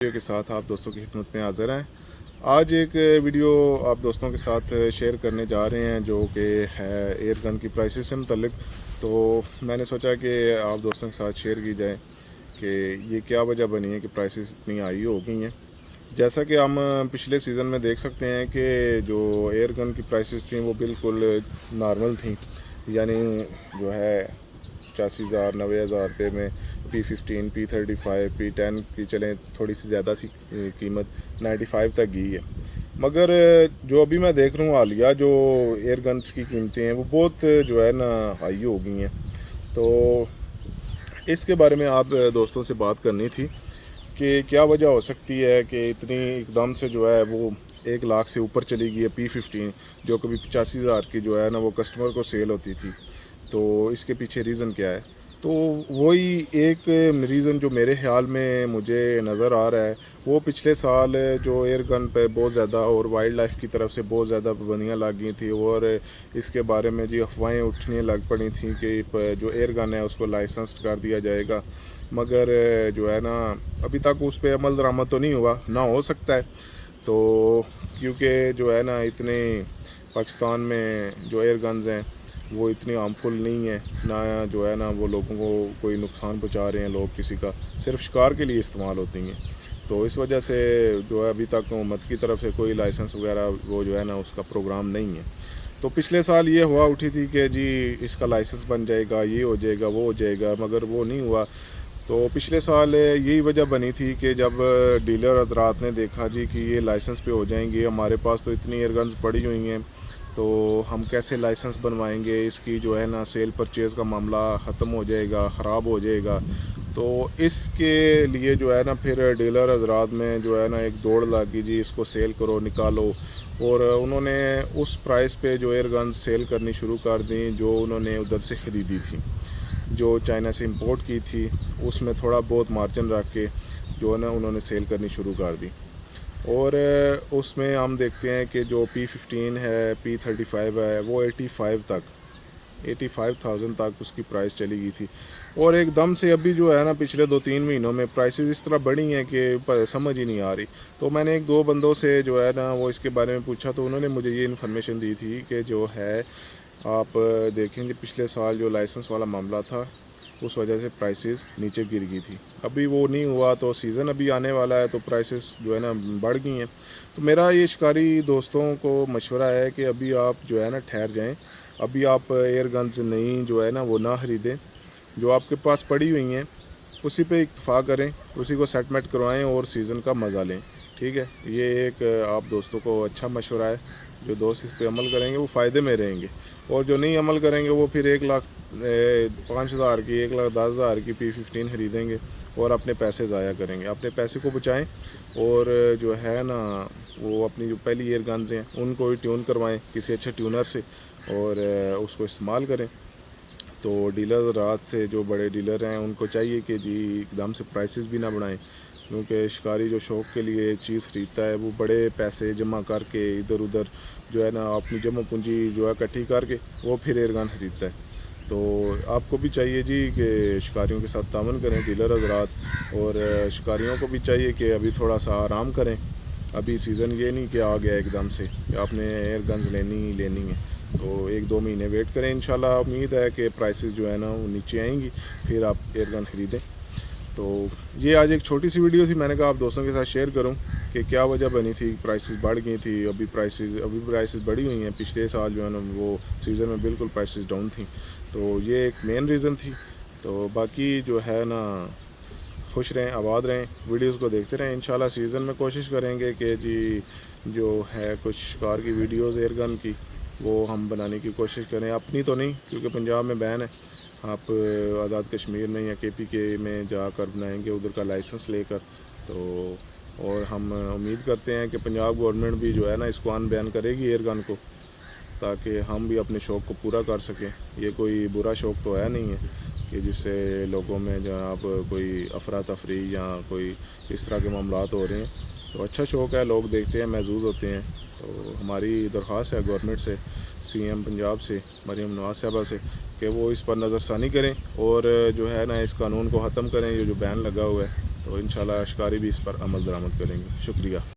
Video के साथ आप दोस्तों की खिदमत में हाज़िर हैं। आज एक वीडियो आप दोस्तों के साथ शेयर करने जा रहे हैं जो कि है एयर गन की प्राइसेस से मुतल्लिक। तो मैंने सोचा कि आप दोस्तों के साथ शेयर की जाए कि ये क्या वजह बनी है कि प्राइसेस इतनी हाई हो गई हैं। जैसा कि हम पिछले सीज़न में देख सकते हैं कि जो एयर गन की प्राइसेस थी वो बिल्कुल नॉर्मल थी, यानी जो है 85,000 90,000 रुपये में P15 P35 P10 की चलें थोड़ी सी ज़्यादा सी कीमत 95 तक गई है। मगर जो अभी मैं देख रहा हूँ हालिया जो एयर गन्स की कीमतें हैं वो बहुत जो है ना हाई हो गई हैं। तो इसके बारे में आप दोस्तों से बात करनी थी कि क्या वजह हो सकती है कि इतनी एकदम से जो है वो 1 लाख से ऊपर चली गई है P15, जो कभी 85,000 की जो है ना वो कस्टमर को सेल होती थी। तो इसके पीछे रीज़न क्या है? तो वही एक रीज़न जो मेरे ख़्याल में मुझे नज़र आ रहा है, वो पिछले साल जो एयर गन पे बहुत ज़्यादा और वाइल्ड लाइफ की तरफ से बहुत ज़्यादा पाबंदियाँ लग गई थी और इसके बारे में जी अफवाहें उठने लग पड़ी थी कि जो एयर गन है उसको लाइसेंस्ड कर दिया जाएगा। मगर जो है ना अभी तक उस पर अमल दरामद तो नहीं हुआ, ना हो सकता है। तो क्योंकि जो है ना इतने पाकिस्तान में जो एयर गन्स हैं वो इतनी हार्मफुल नहीं है, ना जो है ना वो लोगों को कोई नुकसान पहुंचा रहे हैं, लोग किसी का सिर्फ शिकार के लिए इस्तेमाल होती हैं। तो इस वजह से जो है अभी तक हुकूमत की तरफ से कोई लाइसेंस वगैरह वो जो है ना उसका प्रोग्राम नहीं है। तो पिछले साल ये हुआ उठी थी कि जी इसका लाइसेंस बन जाएगा, ये हो जाएगा, वो हो जाएगा, मगर वो नहीं हुआ। तो पिछले साल यही वजह बनी थी कि जब डीलर हजरात ने देखा जी कि ये लाइसेंस पे हो जाएंगे, हमारे पास तो इतनी एयरगन्स पड़ी हुई हैं, तो हम कैसे लाइसेंस बनवाएंगे, इसकी जो है ना सेल परचेज़ का मामला ख़त्म हो जाएगा, ख़राब हो जाएगा। तो इसके लिए जो है ना फिर डीलर हजरात में जो है ना एक दौड़ लगी जी इसको सेल करो, निकालो। और उन्होंने उस प्राइस पे जो एयरगन्स सेल करनी शुरू कर दी जो उन्होंने उधर से ख़रीदी थी, जो चाइना से इंपोर्ट की थी, उसमें थोड़ा बहुत मार्जिन रख के जो है ना उन्होंने सेल करनी शुरू कर दी। और उसमें हम देखते हैं कि जो P15 है, P35 है, वो 85,000 तक उसकी प्राइस चली गई थी। और एकदम से अभी जो है ना पिछले 2-3 महीनों में प्राइसेस इस तरह बढ़ी हैं कि समझ ही नहीं आ रही। तो मैंने 1-2 बंदों से जो है ना वो इसके बारे में पूछा, तो उन्होंने मुझे ये इन्फॉर्मेशन दी थी कि जो है आप देखेंगे पिछले साल जो लाइसेंस वाला मामला था उस वजह से प्राइसेस नीचे गिर गई थी। अभी वो नहीं हुआ तो सीज़न अभी आने वाला है तो प्राइसेस जो है ना बढ़ गई हैं। तो मेरा ये शिकारी दोस्तों को मशवरा है कि अभी आप जो है ना ठहर जाएं, अभी आप एयर गन्स नई जो है ना वो ना ख़रीदें, जो आपके पास पड़ी हुई हैं उसी पे इत्तफ़ाक़ करें, उसी को सेटमेंट करवाएं और सीज़न का मज़ा लें। ठीक है, ये एक आप दोस्तों को अच्छा मशवरा है। जो दोस्त इस पे अमल करेंगे वो फ़ायदे में रहेंगे, और जो नहीं अमल करेंगे वो फिर 1,05,000 की 1,10,000 की P15 ख़रीदेंगे और अपने पैसे ज़ाया करेंगे। अपने पैसे को बचाएं और जो है ना वो अपनी जो पहली एयर गन्स हैं उनको भी ट्यून करवाएं किसी अच्छे ट्यूनर से और उसको इस्तेमाल करें। तो डीलर रात से जो बड़े डीलर हैं उनको चाहिए कि जी एकदम से प्राइसेस भी ना बढ़ाएं, क्योंकि शिकारी जो शौक़ के लिए चीज़ ख़रीदता है वो बड़े पैसे जमा करके इधर उधर जो है ना अपनी जमा पूंजी जो है इकट्ठी करके वो फिर एयरगन ख़रीदता है। तो आपको भी चाहिए जी कि शिकारियों के साथ तामन करें डीलर हज़रात, और शिकारियों को भी चाहिए कि अभी थोड़ा सा आराम करें। अभी सीज़न ये नहीं कि आ गया एकदम से कि आपने एयर गन्स लेनी ही लेनी है। तो 1-2 महीने वेट करें, इंशाल्लाह उम्मीद है कि प्राइसेस जो है ना वो नीचे आएंगी, फिर आप एयर गन ख़रीदें। तो ये आज एक छोटी सी वीडियो थी, मैंने कहा आप दोस्तों के साथ शेयर करूं कि क्या वजह बनी थी, प्राइसेस बढ़ गई थी, अभी प्राइसेस बढ़ी हुई हैं। पिछले साल जो है ना वो सीज़न में बिल्कुल प्राइसेस डाउन थी, तो ये एक मेन रीज़न थी। तो बाकी जो है ना खुश रहें, आबाद रहें, वीडियोस को देखते रहें। इंशाल्लाह सीज़न में कोशिश करेंगे कि जी जो है कुछ शिकार की वीडियोस एयरगन की वो हम बनाने की कोशिश करें, अपनी तो नहीं क्योंकि पंजाब में बैन है। आप आज़ाद कश्मीर में या KPK में जाकर बनाएंगे उधर का लाइसेंस लेकर। तो और हम उम्मीद करते हैं कि पंजाब गवर्नमेंट भी जो है ना इसको अनबैन करेगी एयरगन को, ताकि हम भी अपने शौक़ को पूरा कर सकें। ये कोई बुरा शौक़ तो है नहीं है कि जिससे लोगों में जनाब कोई अफरा तफरी या कोई इस तरह के मामलात हो रहे हैं। तो अच्छा शौक़ है, लोग देखते हैं, महजूज़ होते हैं। तो हमारी दरख्वास्त है गवर्नमेंट से, CM पंजाब से मरीम नवाज़ साहबा से, कि वो इस पर नज़रसानी करें और जो है ना इस कानून को ख़त्म करें, ये जो बैन लगा हुआ है। तो इंशाल्लाह शिकारी भी इस पर अमल दरामद करेंगे। शुक्रिया।